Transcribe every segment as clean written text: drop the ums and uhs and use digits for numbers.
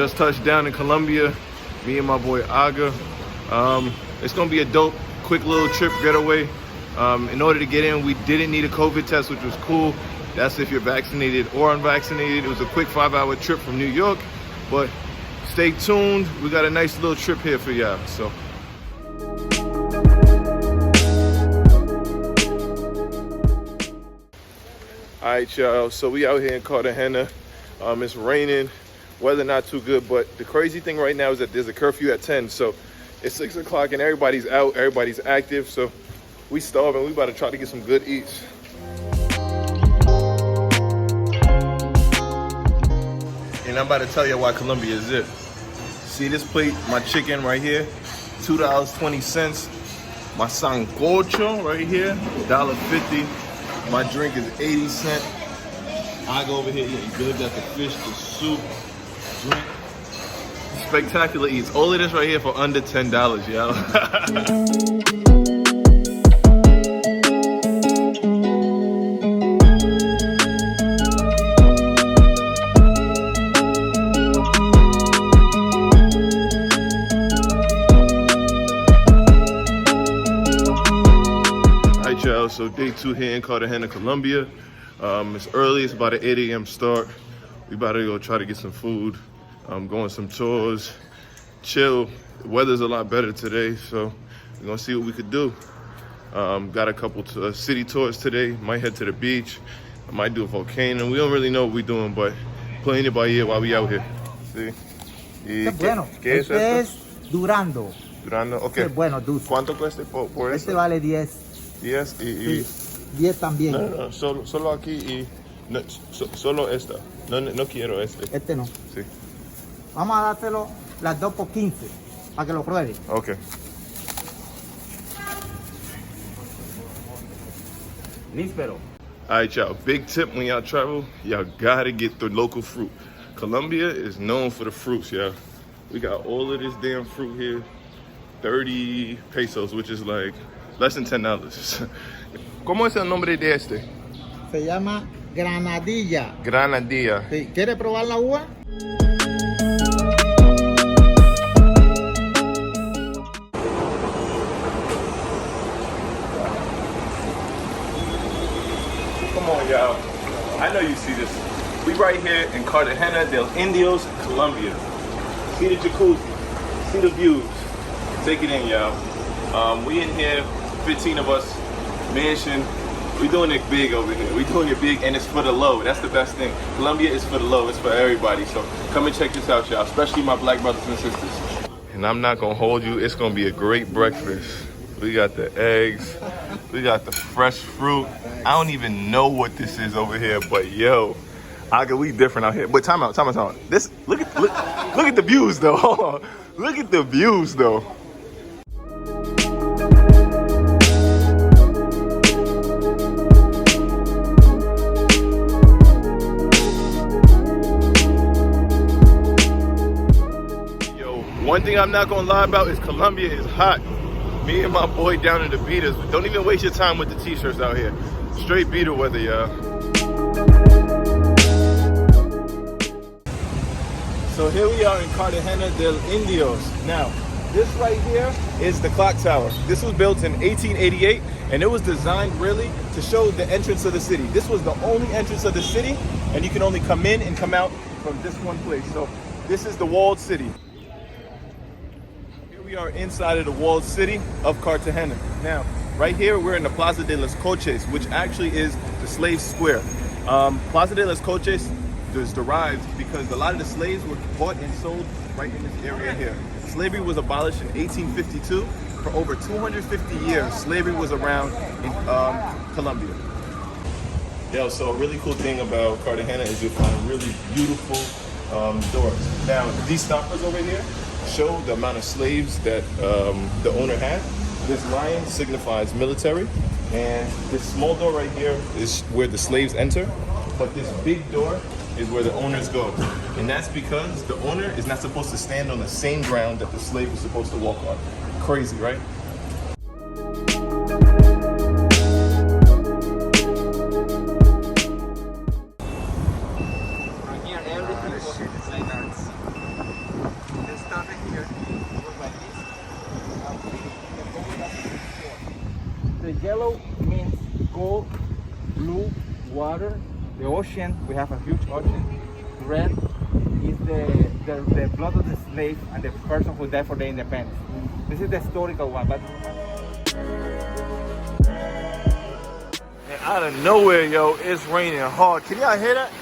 just touched down in Colombia, me and my boy Aga. It's gonna be a dope, quick little trip getaway. In order to get in, we didn't need a COVID test, which was cool. That's if you're vaccinated or unvaccinated. It was a quick 5-hour trip from New York, but stay tuned. We got a nice little trip here for y'all. So. All right, y'all, so we out here in Cartagena. It's raining, weather not too good, but the crazy thing right now is that there's a curfew at 10, so it's 6 o'clock and everybody's out, everybody's active, so we starving. We about to try to get some good eats. And I'm about to tell you why Colombia is it. See this plate, my chicken right here, $2.20. My sancocho right here, $1.50. My drink is 80 cents. I go over here eating good. Got the fish, the soup, drink. Spectacular eats. All of this right here for under $10, y'all. So day 2 here in Cartagena, Colombia. It's early, it's about an 8 a.m. start. We about to go try to get some food, go on some tours, chill. The weather's a lot better today, so we're gonna see what we could do. Got a couple city tours today. Might head to the beach. I might do a volcano. We don't really know what we're doing, but playing it by ear while we out here. See? Bueno, este es Durando. Durando, ok. Este es bueno, dulce. ¿Cuánto cuesta por Este eso? vale 10. 10 y... Sí, 10 también. No, solo aquí y... No, solo esta. No quiero este. Este no. Sí. Vamos a dártelo las 2 por 15, para que lo pruebe. Ok. Níspero. All right, y'all. Big tip when y'all travel, y'all gotta get the local fruit. Colombia is known for the fruits, y'all. We got all of this damn fruit here. 30 pesos, which is like less than $10. ¿Cómo es el nombre de este? Se llama granadilla. Granadilla. Sí. ¿Quiere probar la uva? Come on, y'all. I know you see this. We right here in Cartagena Del Indios, Colombia. See the jacuzzi. See the views. Take it in, y'all. We in here, 15 of us, mansion. We doing it big over here. We doing it big, and it's for the low. That's the best thing. Colombia is for the low. It's for everybody. So come and check this out, y'all. Especially my black brothers and sisters. And I'm not gonna hold you. It's gonna be a great breakfast. We got the eggs. We got the fresh fruit. I don't even know what this is over here, but yo, we different out here. But time out. This look at the views though. Hold on. Look at the views though. One thing I'm not gonna lie about is Colombia is hot. Me and my boy down in the beaters. Don't even waste your time with the t-shirts out here. Straight beater weather, y'all. So here we are in Cartagena del Indios. Now, this right here is the clock tower. This was built in 1888, and it was designed really to show the entrance of the city. This was the only entrance of the city, and you can only come in and come out from this one place. So this is the walled city. We are inside of the walled city of Cartagena. Now, right here, we're in the Plaza de los Coches, which actually is the slave square. Plaza de los Coches is derived because a lot of the slaves were bought and sold right in this area here. Slavery was abolished in 1852. For over 250 years, slavery was around in Colombia. Yeah, so a really cool thing about Cartagena is you'll find really beautiful doors. Now, these stoppers over here show the amount of slaves that the owner had. This lion signifies military, and this small door right here is where the slaves enter, but this big door is where the owners go. And that's because the owner is not supposed to stand on the same ground that the slave was supposed to walk on. Crazy, right? yellow means gold, blue, water, the ocean. We have a huge ocean. Red is the blood of the slave and the person who died for the independence. This is the historical one, but And out of nowhere, yo, it's raining hard. Can y'all hear that?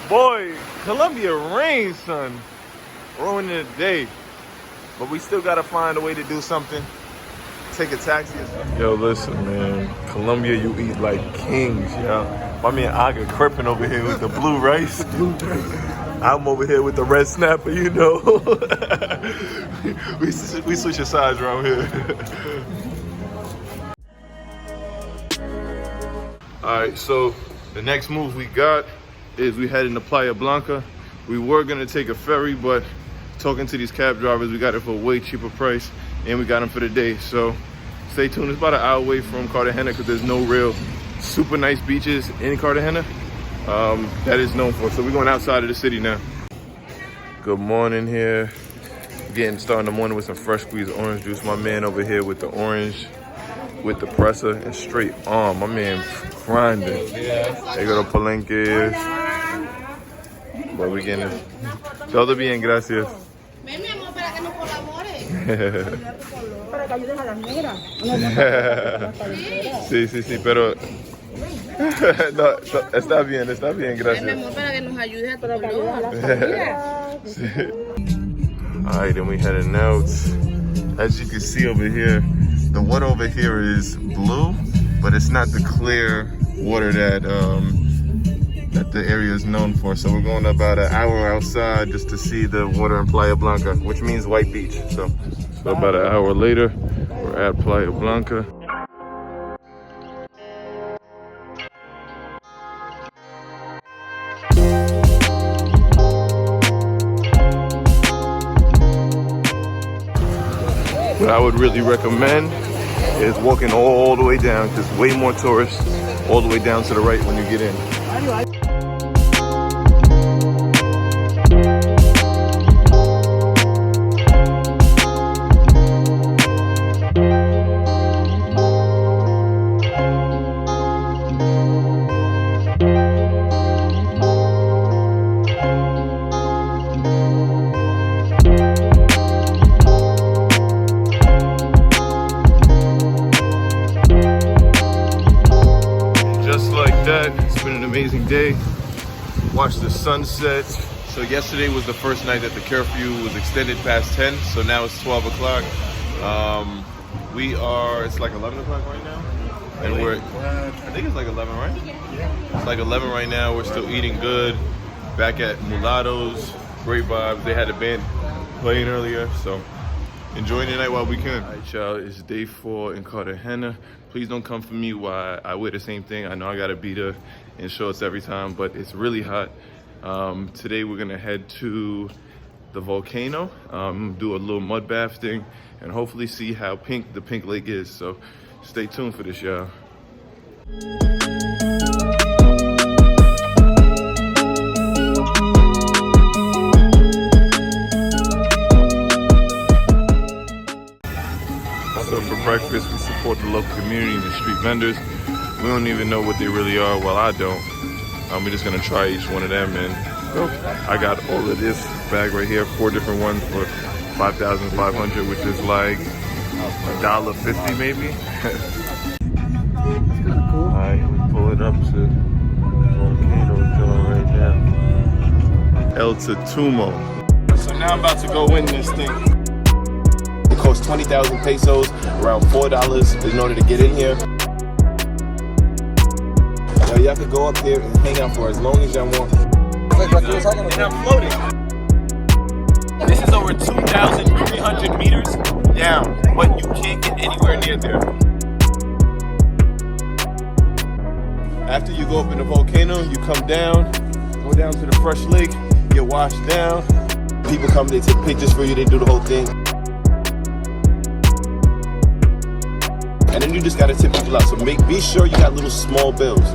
Boy, Colombia rain, son. Ruining the day. But we still gotta find a way to do something. Take a taxi or something. Yo, listen, man. Colombia, you eat like kings, yo. My man Aga crippin' over here with the blue rice. I'm over here with the red snapper, you know. we switch your sides around here. All right, so the next move we got is we heading to Playa Blanca. We were gonna take a ferry, but talking to these cab drivers, we got it for a way cheaper price, and we got them for the day. So stay tuned. It's about an hour away from Cartagena because there's no real super nice beaches in Cartagena that is known for. So we're going outside of the city now. Good morning here. Starting the morning with some fresh squeezed orange juice. My man over here with the orange, with the presser and straight on. My man grinding. They go to Palenque. But we getting it. Todo bien, gracias. Ven, mi amor, para que nos colabore. Para que ayudes a las negras. Sí, pero... no, está bien, Ven, mi gracias. amor, para que nos ayudes a tu Para que ayudes a color. las familias. Sí. All right, then we heading out. As you can see over here, the water over here is blue, but it's not the clear water that that the area is known for. So we're going about an hour outside just to see the water in Playa Blanca, which means white beach. So about an hour later, we're at Playa Blanca. What I would really recommend is walking all the way down, because way more tourists all the way down to the right when you get in. It's been an amazing day. Watched the sunset. So yesterday was the first night that the curfew was extended past 10. So now it's 12 o'clock. It's like 11 o'clock right now. And I think it's like 11, right? Yeah. It's like 11 right now. We're still eating good. Back at Mulatto's. Great vibes. They had a band playing earlier. So enjoying the night while we can. All right, y'all, it's day 4 in Cartagena. Please don't come for me while I wear the same thing. I know I got a beater and shorts every time, but it's really hot. Today we're gonna head to the volcano, do a little mud bath thing, and hopefully see how pink the pink lake is. So stay tuned for this, y'all. So for breakfast, we support the local community and the street vendors. We don't even know what they really are. Well, I don't. We're just gonna try each one of them, and I got all of this bag right here, 4 different ones for 5,500, which is like $1.50 maybe. All right, we pull it up to the volcano joint right now. El Tutumo. So now I'm about to go in this thing. It costs 20,000 pesos, around $4 in order to get in here. Now y'all can go up there and hang out for as long as y'all want. And I'm floating. This is over 2,300 meters down, but you can't get anywhere near there. After you go up in the volcano, you come down, go down to the fresh lake, get washed down. People come, they take pictures for you, they do the whole thing. And then you just gotta tip people out. So be sure you got little small bills.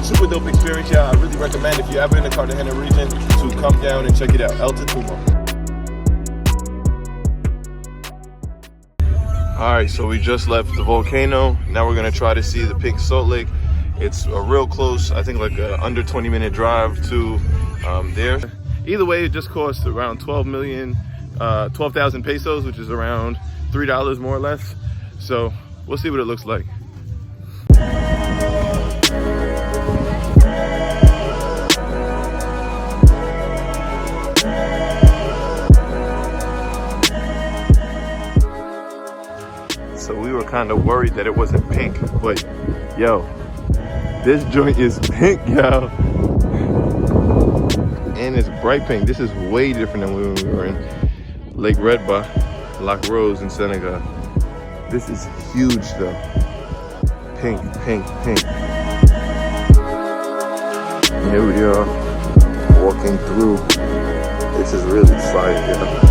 Super dope experience, y'all. I really recommend if you're ever in the Cartagena region to come down and check it out. El Tutumo. All right, so we just left the volcano. Now we're gonna try to see the Pink Salt Lake. It's a real close, I think like a under 20-minute drive to there. Either way, it just cost around 12,000 pesos, which is around $3 more or less. So we'll see what it looks like. So we were kind of worried that it wasn't pink, but yo, this joint is pink, yo. And it's bright pink. This is way different than when we were in Lake Redba, Lac Rose in Senegal. This is huge though. Pink, pink, pink. Here we are, walking through. This is really fire, yo.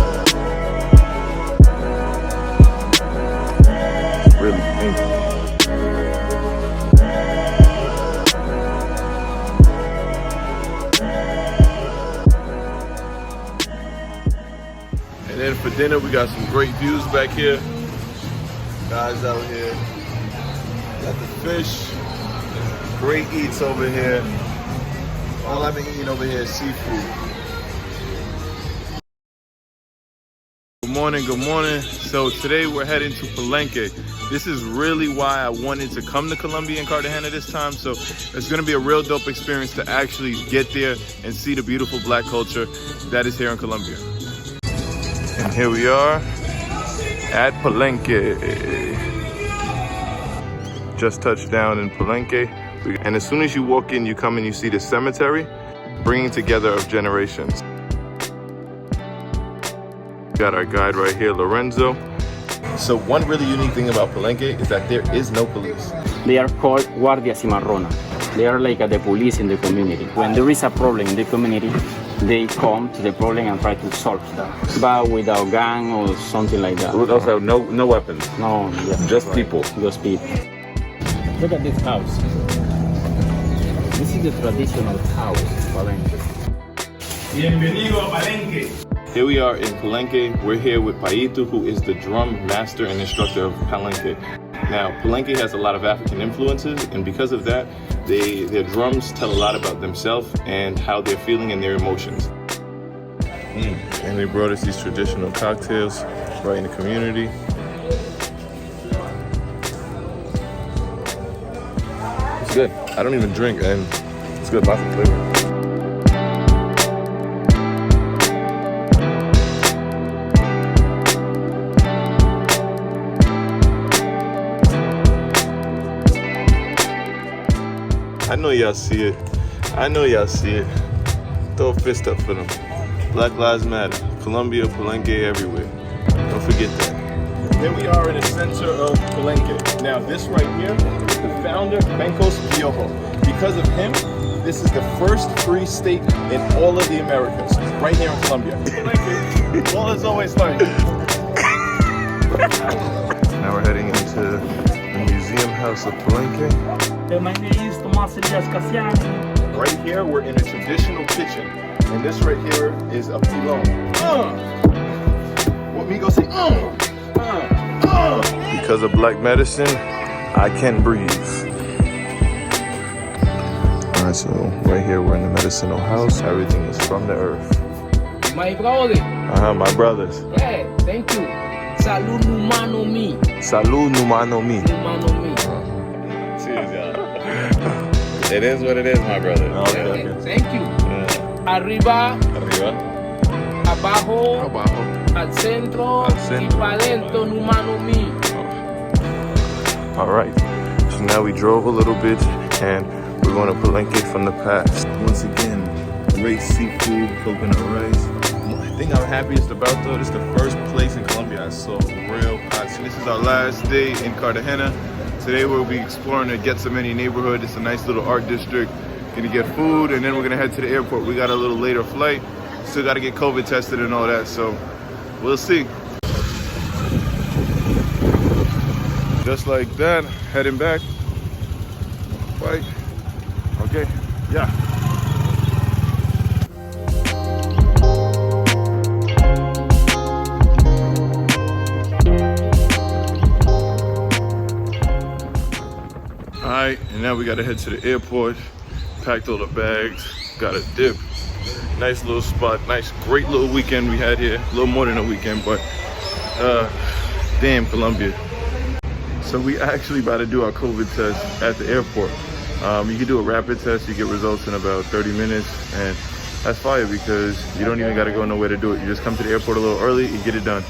Really pink. And then for dinner, we got some great views back here. Guys out here. Got the fish. Great eats over here. All I've been eating over here is seafood. Good morning, good morning. So today we're heading to Palenque. This is really why I wanted to come to Colombia and Cartagena this time. So it's gonna be a real dope experience to actually get there and see the beautiful Black culture that is here in Colombia. And here we are at Palenque. Just touched down in Palenque. And as soon as you walk in, you come and you see the cemetery, bringing together of generations. Got our guide right here, Lorenzo. So one really unique thing about Palenque is that there is no police. They are called Guardia Cimarrona. They are like the police in the community. When there is a problem in the community, they come to the problem and try to solve that. But without gun or something like that. Also, no weapons. No, yeah, Just right. people. Just people. Look at this house. This is the traditional house, Palenque. Bienvenido a Palenque. Here we are in Palenque. We're here with Paito, who is the drum master and instructor of Palenque. Now, Palenque has a lot of African influences, and because of that, their drums tell a lot about themselves and how they're feeling and their emotions. And they brought us these traditional cocktails right in the community. It's good. I don't even drink, and it's good, lots of flavor. I know y'all see it. I know y'all see it. Throw a fist up for them. Black Lives Matter. Colombia, Palenque, everywhere. Don't forget that. Here we are in the center of Palenque. Now this right here, the founder, Bencos Piojo. Because of him, this is the first free state in all of the Americas. Right here in Colombia. Well, it's always fun. Now we're heading into the Museum House of Palenque. Right here, we're in a traditional kitchen. And this right here is a pilon. What me go say? Because of black medicine, I can breathe. All right, so right here, we're in the medicinal house. Everything is from the earth. My brother. My brothers. Yeah, thank you. Salud numano mi. Salud numano mi. Numano mi. Cheers, y'all. It is what it is, my brother. Okay. Thank you. Arriba, abajo, al centro, y pa' dentro, numano mi. All right, so now we drove a little bit and we're going to Palenque from the past. Once again, great seafood, coconut rice. The thing I'm happiest about though, this is the first place in Colombia I saw real hot. So this is our last day in Cartagena. Today we'll be exploring the Getsemani neighborhood. It's a nice little art district. Gonna get food and then we're gonna head to the airport. We got a little later flight. Still gotta get COVID tested and all that, so we'll see. Just like that, heading back. Bye. Okay, yeah. now we gotta head to the airport. Packed all the bags, got a dip. Nice little spot, nice, great little weekend we had here. A little more than a weekend, but damn Colombia. So we actually about to do our COVID test at the airport. You can do a rapid test, you get results in about 30 minutes, and that's fire because you don't even gotta go nowhere to do it. You just come to the airport a little early and get it done.